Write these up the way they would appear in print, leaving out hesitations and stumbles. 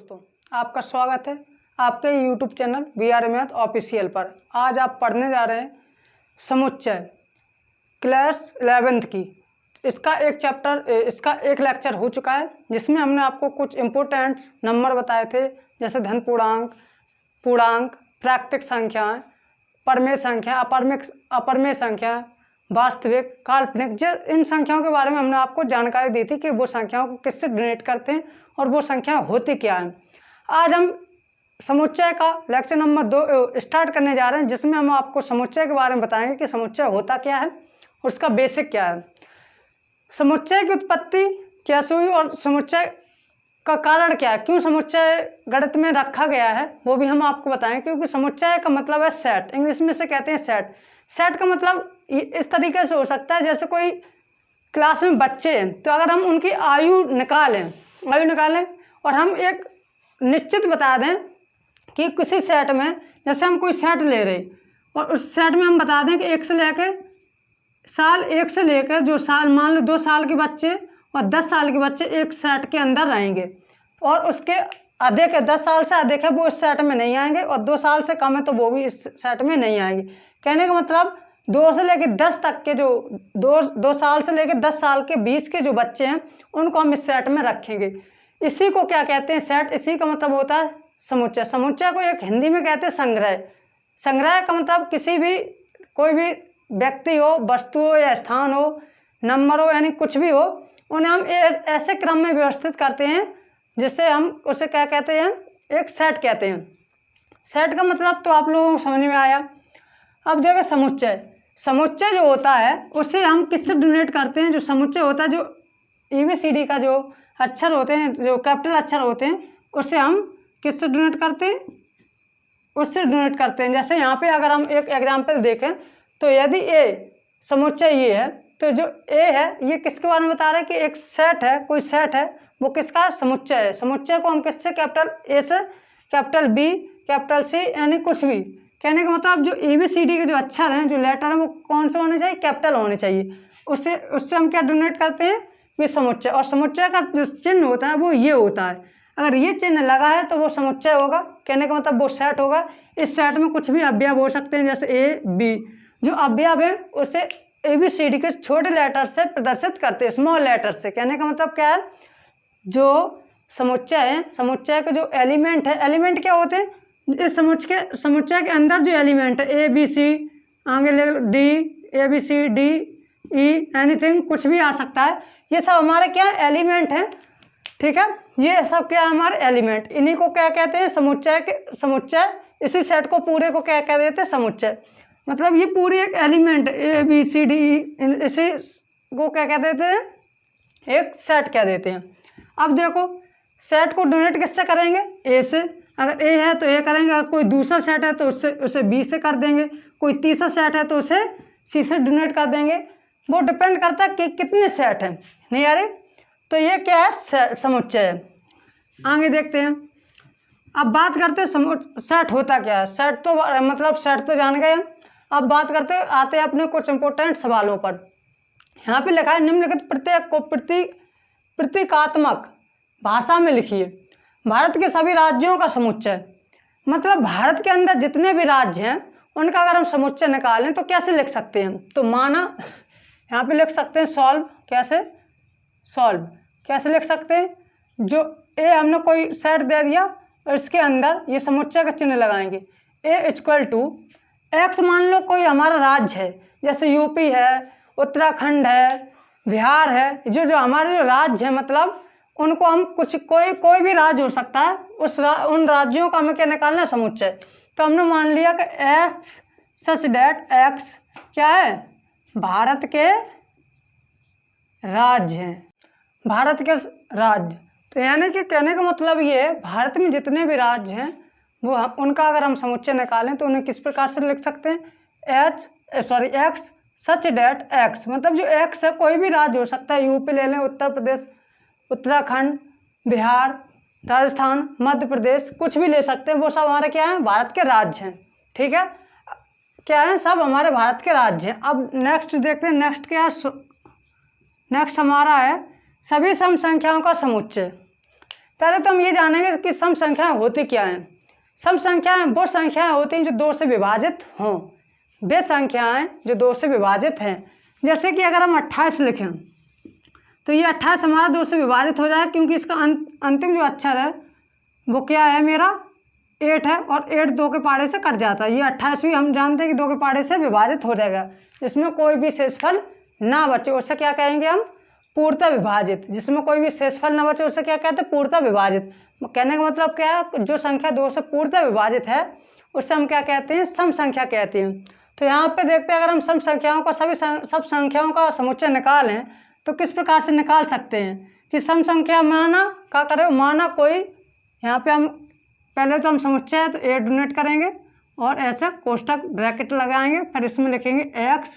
दोस्तों, आपका स्वागत है आपके YouTube channel VR math official पर। आज आप पढ़ने जा रहे हैं समुच्चय क्लास 11th की। इसका एक लेक्चर हो चुका है जिसमें हमने आपको कुछ इम्पोर्टेंट नंबर बताए थे, जैसे धन पूर्णांक, पूर्णांक, प्राकृतिक संख्याएं, परमेय संख्या, अपरमेय संख्या, वास्तविक, काल्पनिक। इन संख्याओं के बारे में हमने आपको जानकारी दी थी कि वो संख्याओं को किससे डोनेट करते हैं और वो संख्या होती क्या है। आज हम समुच्चय का लेक्चर नंबर 2 स्टार्ट करने जा रहे हैं, जिसमें हम आपको समुच्चय के बारे में बताएंगे कि समुच्चय होता क्या है और उसका बेसिक क्या है, समुच्चय की उत्पत्ति कैसे हुई और समुच्चय का कारण क्या है, क्यों समुच्चय गणित में रखा गया है, वो भी हम आपको बताएंगे। क्योंकि समुच्चय का मतलब है सेट, इंग्लिश में से कहते हैं सेट। सेट का मतलब इस तरीके से हो सकता है, जैसे कोई क्लास में बच्चे हैं तो अगर हम उनकी आयु निकालें और हम एक निश्चित बता दें कि किसी सेट में, जैसे हम कोई सेट ले रहे और उस सेट में हम बता दें कि साल 1 से लेकर जो साल, मान लो 2 साल के बच्चे और 10 साल के बच्चे एक सेट के अंदर रहेंगे और उसके अधिक है, 10 साल से अधिक है वो इस सेट में नहीं आएंगे और 2 साल से कम है तो वो भी इस सेट में नहीं आएंगे। कहने का मतलब 2 से लेकर 10 तक के जो 2 साल से लेकर 10 साल के बीच के जो बच्चे हैं उनको हम इस सेट में रखेंगे। इसी को क्या कहते हैं, सेट। इसी का मतलब होता है समुच्चय। समुच्चय को एक हिंदी में कहते हैं संग्रह। संग्रह का मतलब कोई भी व्यक्ति हो, वस्तु हो या स्थान हो, नंबर हो, यानी कुछ भी हो, उन्हें हम ऐसे क्रम में व्यवस्थित करते हैं जिससे हम उसे क्या कहते हैं, एक सेट कहते हैं। सेट का मतलब तो आप लोगों को समझ में आया। अब देखो समुच्चय जो होता है उसे हम किससे डोनेट करते हैं। जो समुच्चय होता है, जो ABCD का जो अक्षर होते हैं, जो कैपिटल अक्षर होते हैं, उससे हम किससे डोनेट करते हैं, उससे डोनेट करते हैं। जैसे यहाँ पे अगर हम एक एग्जाम्पल देखें तो यदि A समुच्चय ये है तो जो A है ये किसके बारे में बता रहे हैं कि एक सेट है, कोई सेट है, वो किसका समुच्चय है। समुच्चय को हम किससे, कैपिटल A से, कैपिटल B, कैपिटल C, यानी कुछ भी। कहने का मतलब जो ABCD के जो अक्षर हैं, जो लेटर हैं, वो कौन से होने चाहिए, कैपिटल होने चाहिए। उससे हम क्या डोनेट करते हैं, ये समुच्चय। और समुच्चय का जो चिन्ह होता है वो ये होता है, अगर ये चिन्ह लगा है तो वो समुच्चय होगा। कहने का मतलब वो सेट होगा। इस सेट में कुछ भी अवयव हो सकते हैं, जैसे A, B। जो अवयव है उसे ABCD के छोटे लेटर से प्रदर्शित करते हैं, स्मॉल लेटर से। कहने का मतलब क्या है, जो समुच्चय है, समुच्चय के जो एलिमेंट है, एलिमेंट क्या होते हैं, इस समुच्चय के अंदर जो एलिमेंट है, ABC, आगे ले D, ABCD, E, एनीथिंग, कुछ भी आ सकता है। ये सब हमारे क्या एलिमेंट हैं, ठीक है। ये सब क्या है, हमारे एलिमेंट। इन्हीं को क्या कहते हैं, समुच्चय। इसी सेट को पूरे को क्या कह देते हैं, समुच्चय। मतलब ये पूरी एक एलिमेंट ABCD, इसी को क्या कह देते हैं, एक सेट कह देते हैं। अब देखो सेट को डोनेट किससे करेंगे, A से। अगर A है तो A करेंगे, अगर कोई दूसरा सेट है तो उसे B से कर देंगे, कोई तीसरा सेट है तो उसे C से डोनेट कर देंगे। वो डिपेंड करता है कि कितने सेट हैं। नहीं आ रहे, तो ये क्या है, समुच्चय है। आगे देखते हैं। अब बात करते हैं सेट होता क्या है। सेट तो जान गए हम। अब बात करते आते हैं अपने कुछ इंपॉर्टेंट सवालों पर। यहाँ पे लिखा है, निम्नलिखित प्रत्येक को प्रतीकात्मक भाषा में लिखिए। भारत के सभी राज्यों का समुच्चय, मतलब भारत के अंदर जितने भी राज्य हैं उनका अगर हम समुच्चय निकालें तो कैसे लिख सकते हैं। तो माना यहाँ पे लिख सकते हैं सॉल्व कैसे लिख सकते हैं। जो A हमने कोई सेट दे दिया और इसके अंदर ये समुच्चय का चिन्ह लगाएंगे। A = X, मान लो कोई हमारा राज्य है, जैसे यूपी है, उत्तराखंड है, बिहार है। जो हमारे राज्य है, मतलब उनको हम कोई भी राज्य हो सकता है, उन राज्यों का हमें क्या निकालना है, समुच्चय। तो हमने मान लिया कि X सच डेट X क्या है, भारत के राज्य हैं, भारत के राज्य। तो यानी कि कहने का मतलब ये है, भारत में जितने भी राज्य हैं वो उनका अगर हम समुच्चय निकालें तो उन्हें किस प्रकार से लिख सकते हैं, X सच डेट X। मतलब जो X है कोई भी राज्य हो सकता है, यूपी ले लें, उत्तर प्रदेश, उत्तराखंड, बिहार, राजस्थान, मध्य प्रदेश, कुछ भी ले सकते हैं। वो सब हमारे क्या हैं, भारत के राज्य हैं, ठीक है। क्या है, सब हमारे भारत के राज्य हैं। अब नेक्स्ट देखते हैं, नेक्स्ट क्या है, नेक्स्ट हमारा है सभी सम संख्याओं का समुच्चय। पहले तो हम ये जानेंगे कि सम संख्याएं होती क्या हैं। सम संख्याएं वो संख्याएं होती हैं जो 2 से विभाजित हों। वे संख्याएं जो 2 से विभाजित हैं, जैसे कि अगर हम 28 लिखें तो ये 28 हमारा 2 से विभाजित हो जाए, क्योंकि इसका अंतिम जो अक्षर है वो क्या है, मेरा 8 है, और 8 2 के पाड़े से कट जाता है। ये 28 भी हम जानते हैं कि 2 के पाड़े से विभाजित हो जाएगा, इसमें कोई भी शेषफल ना बचे, उससे क्या कहेंगे हम, पूर्णतः विभाजित। जिसमें कोई भी शेषफल ना बचे उससे क्या कहते हैं, पूर्णतः विभाजित। कहने का मतलब क्या है, जो संख्या 2 से पूर्णतः विभाजित है उससे हम क्या कहते हैं, सम संख्या कहते हैं। तो यहाँ पे देखते हैं, अगर हम सम संख्याओं का सब संख्याओं का समुच्चय निकालें तो किस प्रकार से निकाल सकते हैं कि सम संख्या माना क्या करें, माना कोई, यहाँ पे हम पहले तो हम समुच्चय है तो ए डोनेट करेंगे और ऐसा कोष्टक ब्रैकेट लगाएंगे, फिर इसमें लिखेंगे x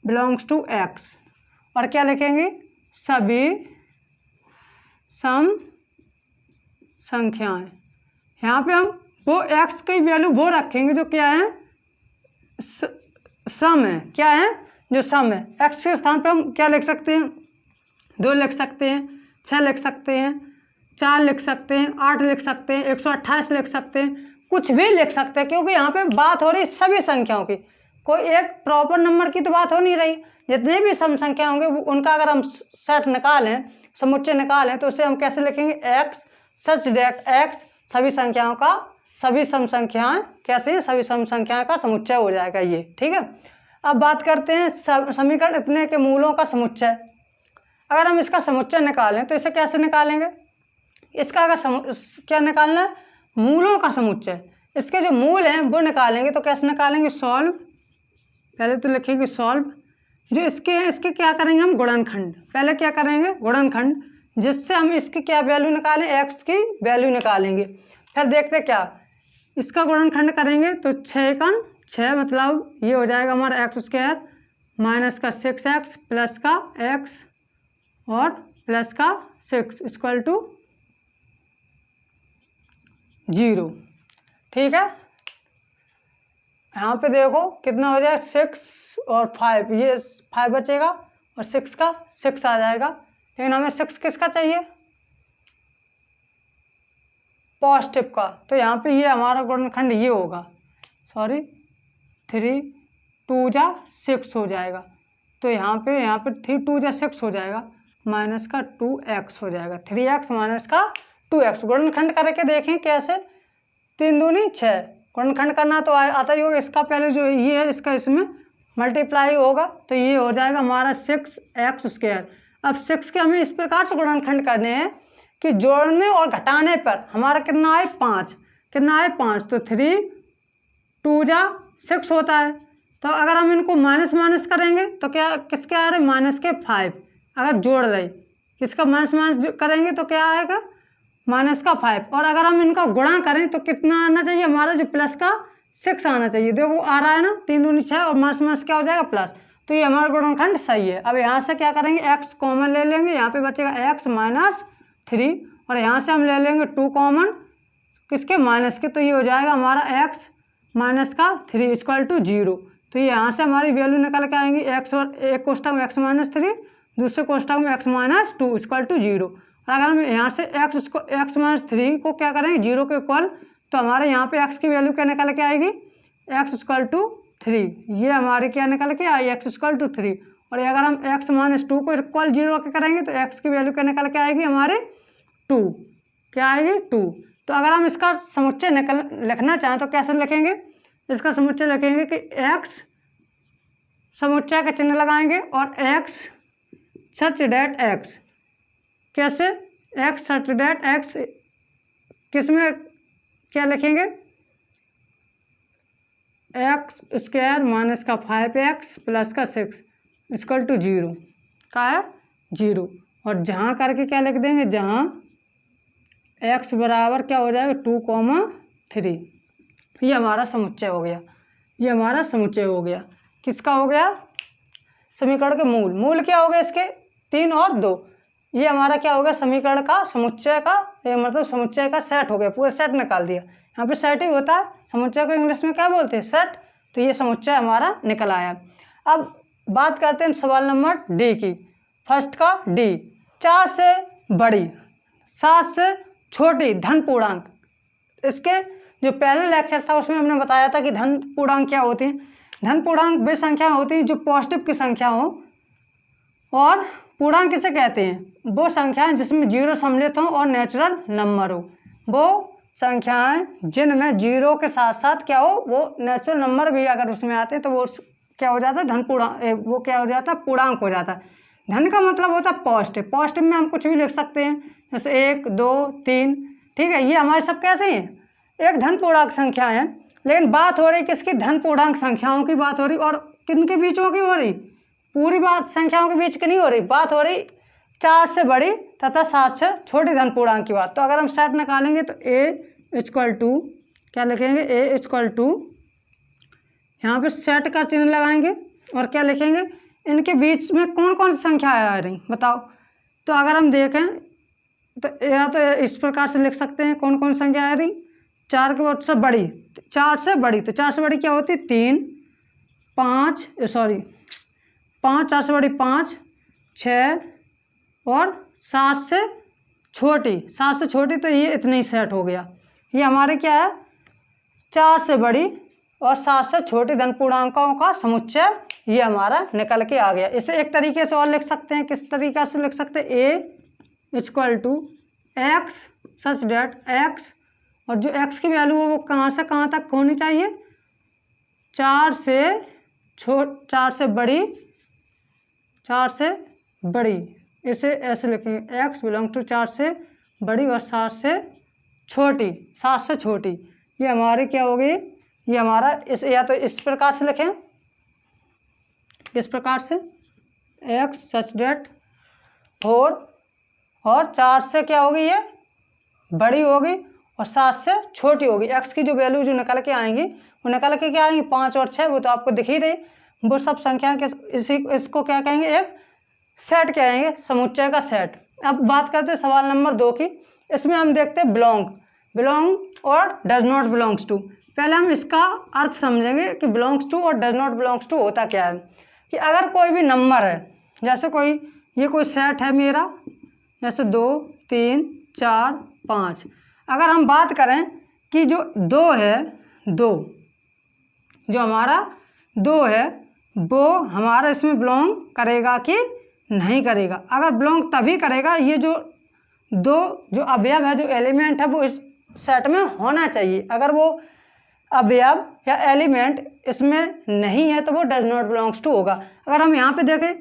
बिलोंग्स टू x, और क्या लिखेंगे, सभी सम संख्याएं। यहाँ पे हम वो x की वैल्यू वो रखेंगे जो क्या है, सम है, क्या है, जो सम है। x के स्थान पे हम क्या लिख सकते हैं, 2 लिख सकते हैं, 6 लिख सकते हैं, 4 लिख सकते हैं, 8 लिख सकते हैं, 128 लिख सकते हैं, कुछ भी लिख सकते हैं, क्योंकि यहाँ पे बात हो रही सभी संख्याओं की, कोई एक प्रॉपर नंबर की तो बात हो नहीं रही। जितने भी सम संख्या होंगे उनका अगर हम सेट निकालें, समुच्चय निकालें, तो उसे हम कैसे लिखेंगे, x सच डेट x, सभी संख्याओं का, सभी सम संख्याएं कैसे, सभी सम संख्याएं का समुच्चय हो जाएगा ये, ठीक है। अब बात करते हैं समीकरण इतने के मूलों का समुच्चय। अगर हम इसका समुच्चय निकालें तो इसे कैसे निकालेंगे, इसका अगर क्या निकालना है, मूलों का समुच्चय। इसके जो मूल हैं वो निकालेंगे, तो कैसे निकालेंगे, सॉल्व, पहले तो लिखेंगे सॉल्व, जो इसके हैं इसके क्या करेंगे हम, गुणनखंड, पहले क्या करेंगे, गुणनखंड, जिससे हम इसकी क्या वैल्यू निकालें, x की वैल्यू निकालेंगे। फिर देखते क्या, इसका गुणनखंड करेंगे तो 6 6 मतलब ये हो जाएगा हमारा x² माइनस का 6x प्लस का x और प्लस का 6 इक्वल टू 0, ठीक है। यहाँ पे देखो कितना हो जाएगा, 6 और 5, ये 5 बचेगा और 6 का 6 आ जाएगा, लेकिन हमें 6 किसका चाहिए, पॉजिटिव का। तो यहाँ पे ये हमारा गुणनखंड ये होगा, सॉरी 3 2 जा 6 हो जाएगा, तो यहाँ पे 3 2 जा 6 हो जाएगा, माइनस का 2x हो जाएगा, 3x माइनस का 2x। गुणनखंड करके देखें कैसे, 3 दूनी 6, गुणनखंड करना तो आता ही होगा, इसका पहले जो ये है इसका इसमें मल्टीप्लाई होगा, तो ये हो जाएगा हमारा 6x²। अब 6 के हमें इस प्रकार से गुणनखंड करने हैं कि जोड़ने और घटाने पर हमारा कितना आए, 5, कितना आए 5, तो 3 2 जा 6 होता है। तो अगर हम इनको माइनस माइनस करेंगे तो क्या किसके आ रहे, माइनस के 5, अगर जोड़ रहे किसका माइनस माइनस करेंगे तो क्या आएगा, माइनस का 5, और अगर हम इनका गुणा करें तो कितना आना चाहिए, हमारा जो प्लस का 6 आना चाहिए। देखो आ रहा है ना, 3 दूनी 6 और माइनस माइनस क्या हो जाएगा, प्लस, तो ये हमारा गुणनखंड सही है। अब यहाँ से क्या करेंगे, x कॉमन ले लेंगे, यहाँ पे बचेगा x माइनस 3, और यहाँ से हम ले लेंगे 2 कॉमन, किसके, माइनस के, तो ये हो जाएगा हमारा x माइनस का 3 इक्वल टू 0। तो ये यहाँ से हमारी वैल्यू निकल के आएंगी, x और एक कोष्टक में x माइनस 3, दूसरे कोष्टक में x माइनस 2 इक्वल टू 0। और अगर हम यहाँ से x माइनस 3 को क्या करेंगे 0 के इक्वल, तो हमारे यहाँ पे x की वैल्यू क्या निकल के आएगी, x इक्वल टू 3, ये हमारी क्या निकल के आई, x इक्वल टू 3। और अगर हम x माइनस 2 को इक्वल 0 के करेंगे तो x की वैल्यू क्या निकल के आएगी हमारे 2, क्या आएगी 2। तो अगर हम इसका समुच्चय लिखना चाहें तो कैसे लिखेंगे, इसका समुच्चय लिखेंगे कि x, समुच्चय का चिन्ह लगाएंगे, और x सच डेट x, कैसे, x सच डेट x किस में क्या लिखेंगे, x² माइनस का 5x प्लस का 6 इक्वल टू 0, का है 0, और जहाँ करके क्या लिख देंगे, जहाँ x बराबर क्या हो जाएगा 2,3, ये हमारा समुच्चय हो गया, ये हमारा समुच्चय हो गया। किसका हो गया, समीकरण के मूल, मूल क्या हो गया इसके 3 और 2, ये हमारा क्या हो गया, समीकरण का समुच्चय का, ये मतलब समुच्चय का सेट हो गया, पूरा सेट निकाल दिया। यहाँ पे सेट ही होता है, समुच्चय को इंग्लिश में क्या बोलते हैं, सेट। तो ये समुच्चय हमारा निकल आया। अब बात करते हैं सवाल नंबर डी की। फर्स्ट का डी, 4 से बड़ी 7 से छोटी धन पूर्णांक। इसके जो पहले लेक्चर था उसमें हमने बताया था कि धन पूर्णांक क्या होती है। धन पूर्णांक वे संख्या होती है जो पॉजिटिव की संख्या हो, और पूर्णांक किसे कहते हैं, वो संख्याएं जिसमें जीरो सम्मिलित हो और नेचुरल नंबर हो। वो संख्याएं जिनमें जीरो के साथ साथ क्या हो, वो नेचुरल नंबर भी अगर उसमें आते हैं तो वो क्या हो जाता है, धन पूर्णांक, वो क्या हो जाता है, पूर्णांक हो जाता है। धन का मतलब होता है पॉजिटिव। पॉजिटिव में हम कुछ भी लिख सकते हैं, जैसे 1 2 3, ठीक है। ये हमारे सब कैसे हैं, एक धन पूर्णांक संख्या है। लेकिन बात हो रही किसकी, धन पूर्णांक संख्याओं की बात हो रही, और किन के बीचों की हो रही, पूरी बात संख्याओं के बीच की नहीं हो रही, बात हो रही 4 से बड़ी तथा 7 से छोटी धन पूर्णांक की बात। तो अगर हम सेट निकालेंगे तो a इक्वल टू क्या लिखेंगे, a इक्वल टू, यहाँ पे सेट का चिन्ह लगाएंगे और क्या लिखेंगे, इनके बीच में कौन कौन सी संख्या आ रही बताओ। तो अगर हम देखें तो या तो इस प्रकार से लिख सकते हैं, कौन कौन सी संख्या आ रही, 4 के से बड़ी, 4 से बड़ी, तो 4 से बड़ी क्या होती है, 3 5 सॉरी 5, 4 से बड़ी 5 6 और 7 से छोटी, 7 से छोटी, तो ये इतने ही सेट हो गया। ये हमारे क्या है, 4 से बड़ी और 7 से छोटी धन पूर्णांकों का समुच्चय ये हमारा निकल के आ गया। इसे एक तरीके से और लिख सकते हैं, किस तरीके से लिख सकते हैं, a equal to x such that x, और जो x की वैल्यू है वो कहाँ से कहाँ तक होनी चाहिए, 4 से बड़ी, 4 से बड़ी। इसे ऐसे लिखेंगे, x बिलोंग टू 4 से बड़ी और 7 से छोटी, 7 से छोटी। ये हमारी क्या हो गई, ये हमारा इस, या तो इस प्रकार से लिखें, किस प्रकार से, x सच डेट और 4 से क्या होगी, ये बड़ी होगी और 7 से छोटी होगी। x की जो वैल्यू जो निकल के आएंगी वो निकल के क्या आएंगी, 5 और 6, वो तो आपको दिख ही रही। वो सब संख्या के इसको क्या कहेंगे, एक सेट कहेंगे, समुच्चय का सेट। अब बात करते हैं सवाल नंबर 2 की। इसमें हम देखते हैं बिलोंग और डज नॉट बिलोंग्स टू। पहले हम इसका अर्थ समझेंगे कि बिलोंग्स टू और डज नॉट बिलोंग्स टू होता क्या है। कि अगर कोई भी नंबर है, जैसे ये कोई सेट है मेरा, जैसे 2 3 4 5, अगर हम बात करें कि जो 2 है, 2 जो हमारा 2 है वो हमारा इसमें बिलोंग करेगा कि नहीं करेगा। अगर बिलोंग तभी करेगा, ये जो 2 जो अवयव है, जो एलिमेंट है, वो इस सेट में होना चाहिए। अगर वो अवयव या एलिमेंट इसमें नहीं है तो वो डज नॉट बिलोंग्स टू होगा। अगर हम यहाँ पे देखें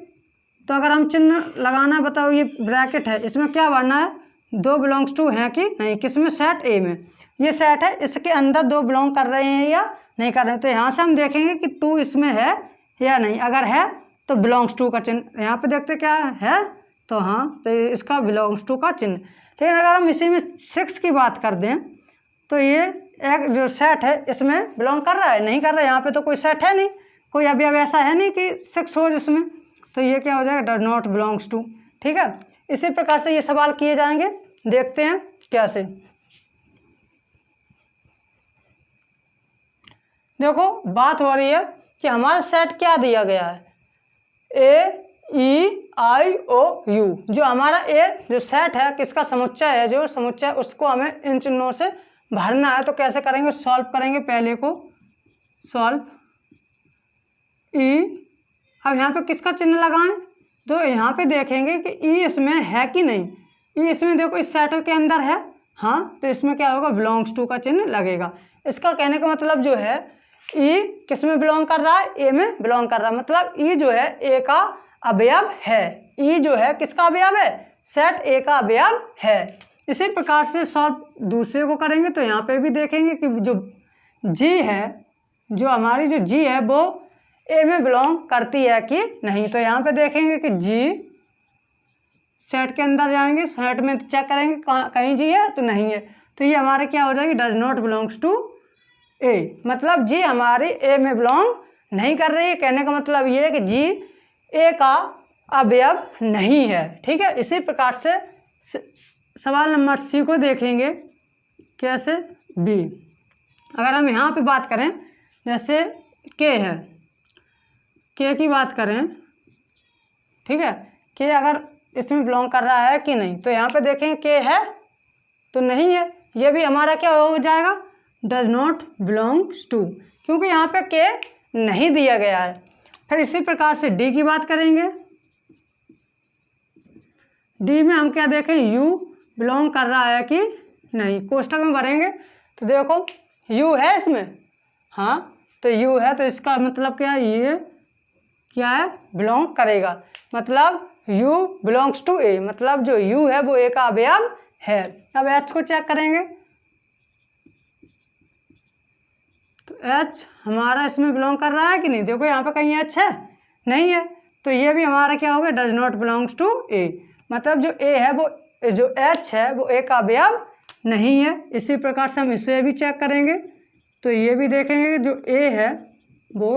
तो अगर हम चिन्ह लगाना, बताओ ये ब्रैकेट है, इसमें क्या भरना है, 2 बिलोंग्स टू है कि नहीं, किस में, सेट ए में। ये सेट है, इसके अंदर 2 बिलोंग कर रहे हैं या नहीं कर रहे हैं। तो यहाँ से हम देखेंगे कि 2 इसमें है या नहीं। अगर है तो बिलोंग्स टू का चिन्ह, यहाँ पे देखते क्या है, तो हाँ, तो इसका बिलोंग्स टू का चिन्ह। लेकिन अगर हम इसी में 6 की बात कर दें तो ये एक जो सेट है इसमें बिलोंग कर रहा है, नहीं कर रहा है। यहाँ पे तो कोई सेट है नहीं, कोई अवयव ऐसा है नहीं कि 6 हो जिसमें, तो ये क्या हो जाएगा, डज नॉट बिलोंग्स टू। ठीक है, इसी प्रकार से ये सवाल किए जाएंगे, देखते हैं कैसे। देखो बात हो रही है कि हमारा सेट क्या दिया गया है, A-E-I-O-U। जो हमारा ए जो सेट है, किसका समुच्चय है, जो समुच्चय, उसको हमें इन चिन्हों से भरना है। तो कैसे करेंगे, सॉल्व करेंगे। पहले को सॉल्व ई, अब यहाँ पे किसका चिन्ह लगाएं, तो यहाँ पे देखेंगे कि ई इसमें है कि नहीं। ई इसमें देखो इस सेट के अंदर है, हाँ, तो इसमें क्या होगा, बिलोंग्स टू का चिन्ह लगेगा। इसका कहने का मतलब जो है, ई किस में बिलोंग कर रहा है, ए में बिलोंग कर रहा है, मतलब ई जो है ए का अवयव है। ई जो है किसका अवयव है, सेट ए का अवयव है। इसी प्रकार से सॉल्व दूसरे को करेंगे तो यहाँ पे भी देखेंगे कि जो जी है, जो हमारी जो जी है वो ए में बिलोंग करती है कि नहीं। तो यहाँ पे देखेंगे कि जी, सेट के अंदर जाएंगे, सेट में चेक करेंगे कहीं जी है तो नहीं है, तो ये हमारे क्या हो जाएगी, डज नॉट बिलोंग्स टू ए। मतलब जी हमारी ए में बिलोंग नहीं कर रही है। कहने का मतलब ये है कि जी ए का अवयव नहीं है। ठीक है, इसी प्रकार से सवाल नंबर सी को देखेंगे, कैसे, बी। अगर हम यहाँ पे बात करें, जैसे के है, के की बात करें, ठीक है, के अगर इसमें बिलोंग कर रहा है कि नहीं, तो यहाँ पे देखेंगे के है, तो नहीं है, ये भी हमारा क्या हो जाएगा, डज नॉट बिलोंग्स टू, क्योंकि यहाँ पे के नहीं दिया गया है। फिर इसी प्रकार से डी की बात करेंगे। डी में हम क्या देखें, यू बिलोंग कर रहा है कि नहीं, कोष्टक में भरेंगे तो देखो यू है इसमें, हाँ तो यू है, तो इसका मतलब क्या है, ये क्या है, बिलोंग करेगा, मतलब यू बिलोंग्स टू ए, मतलब जो यू है वो ए का अवयव है। अब एच को चेक करेंगे तो एच हमारा इसमें बिलोंग कर रहा है कि नहीं, देखो यहाँ पे कहीं एच है, नहीं है, तो ये भी हमारा क्या होगा, डज नॉट बिलोंग्स टू ए, मतलब जो ए है वो, जो एच है वो ए का अवयव नहीं है। इसी प्रकार से हम इसे भी चेक करेंगे तो ये भी देखेंगे जो ए है वो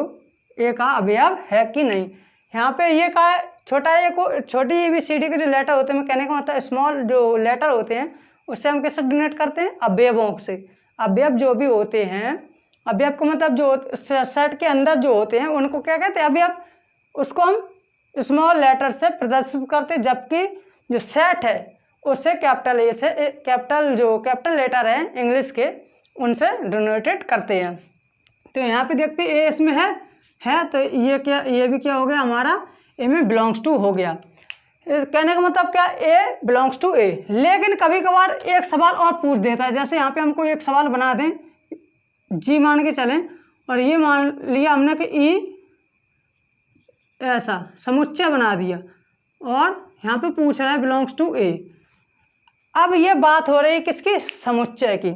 ए का अवयव है कि नहीं। यहाँ पे ये का छोटा ए को, छोटी ABCD के जो लेटर होते हैं, कहने का मतलब स्मॉल जो लेटर होते हैं उससे हम किससे डिनोट करते हैं, अवयवों से। अवयव जो भी होते हैं, अवयव को मतलब जो सेट के अंदर जो होते हैं उनको क्या कहते हैं, अवयव, उसको हम स्मॉल लेटर से प्रदर्शित करते हैं, जबकि जो सेट है उससे कैपिटल ए से, कैपिटल जो कैपिटल लेटर है इंग्लिश के उनसे डिनोटेड करते हैं। तो यहाँ पे देखते हैं ए इसमें है तो ये क्या, ये भी क्या हो गया हमारा, ए में बिलोंग्स टू हो गया। कहने का मतलब क्या, ए बिलोंग्स टू ए। लेकिन कभी कभार एक सवाल और पूछ देता है, जैसे यहाँ पे हमको एक सवाल बना दें, जी मान के चलें, और ये मान लिया हमने कि ई ऐसा समुच्चय बना दिया, और यहाँ पे पूछ रहा है बिलोंग्स टू ए। अब ये बात हो रही है किसकी, समुच्चय की,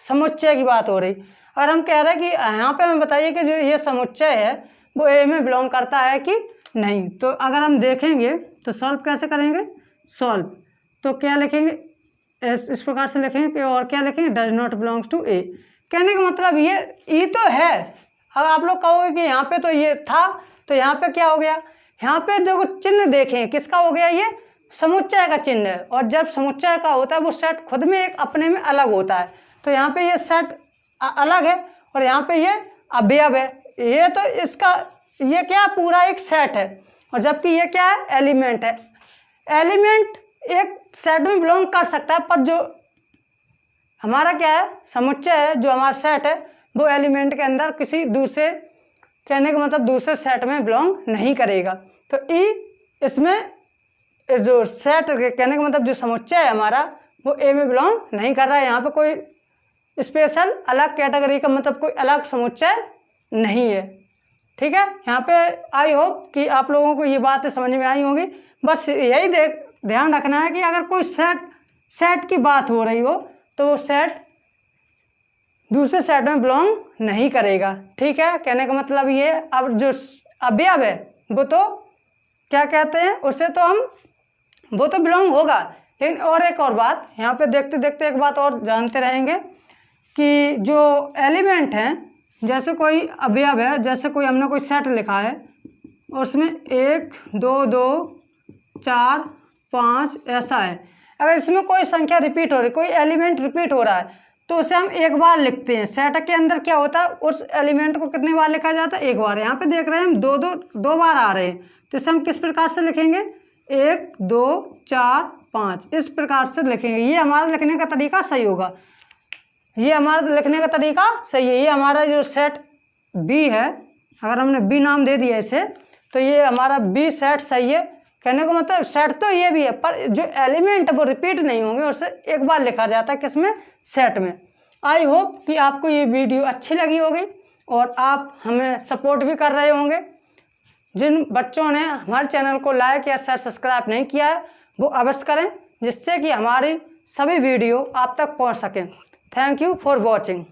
समुच्चय की बात हो रही। अगर हम कह रहे हैं कि यहाँ पे हमें बताइए कि जो ये समुच्चय है वो ए में बिलोंग करता है कि नहीं, तो अगर हम देखेंगे तो सॉल्व कैसे करेंगे, सॉल्व तो क्या लिखेंगे, इस प्रकार से लिखेंगे कि, और क्या लिखेंगे, डज नॉट बिलोंग्स टू ए। कहने का मतलब ये ई तो है। अब आप लोग कहोगे कि यहाँ पे तो ये था, तो यहाँ पे क्या हो गया, यहाँ पे देखो चिन्ह देखें किसका हो गया, ये समुच्चय का चिन्ह है, और जब समुच्चय का होता है वो सेट खुद में एक अपने में अलग होता है, तो यहाँ पे ये सेट अलग है और यहाँ पे ये अवयव है, ये तो इसका ये क्या पूरा एक सेट है, और जबकि ये क्या है, एलिमेंट है। एलिमेंट एक सेट में बिलोंग कर सकता है, पर जो हमारा क्या है, समुच्चय है, जो हमारा सेट है वो एलिमेंट के अंदर किसी दूसरे, कहने का मतलब दूसरे सेट में बिलोंग नहीं करेगा। तो ई इसमें जो सेट, कहने का मतलब जो समुच्चय है हमारा वो ए में बिलोंग नहीं कर रहा है। यहाँ पे कोई स्पेशल अलग कैटेगरी का मतलब कोई अलग समुच्चय नहीं है। ठीक है, यहाँ पे आई होप कि आप लोगों को ये बातें समझ में आई होंगी। बस यही ध्यान रखना है कि अगर कोई सेट की बात हो रही हो तो वो सेट दूसरे सेट में बिलोंग नहीं करेगा। ठीक है, कहने का मतलब ये, अब जो अवयव है वो तो क्या कहते हैं, उससे तो हम, वो तो बिलोंग होगा। लेकिन और एक और बात, यहाँ पे देखते देखते एक बात और जानते रहेंगे कि जो एलिमेंट हैं, जैसे कोई अवयव है, जैसे कोई हमने कोई सेट लिखा है और उसमें 1 2 2 4 5 ऐसा है, अगर इसमें कोई संख्या रिपीट हो रही, कोई एलिमेंट रिपीट हो रहा है, तो उसे हम एक बार लिखते हैं। सेट के अंदर क्या होता है, उस एलिमेंट को कितने बार लिखा जाता है, एक बार। यहाँ पे देख रहे हैं हम दो बार आ रहे हैं, तो इसे हम किस प्रकार से लिखेंगे, 1 2 4 5 इस प्रकार से लिखेंगे। ये हमारा लिखने का तरीका सही होगा, ये हमारा लिखने का तरीका सही है। ये हमारा जो सेट बी है, अगर हमने बी नाम दे दिया इसे, तो ये हमारा बी सेट सही है। कहने का मतलब सेट तो ये भी है, पर जो एलिमेंट है वो रिपीट नहीं होंगे, उससे एक बार लिखा जाता है किसमें, सेट में। आई होप कि आपको ये वीडियो अच्छी लगी होगी और आप हमें सपोर्ट भी कर रहे होंगे। जिन बच्चों ने हमारे चैनल को लाइक या सब्सक्राइब नहीं किया है वो अवश्य करें, जिससे कि हमारी सभी वीडियो आप तक पहुंच सकें। Thank you for watching.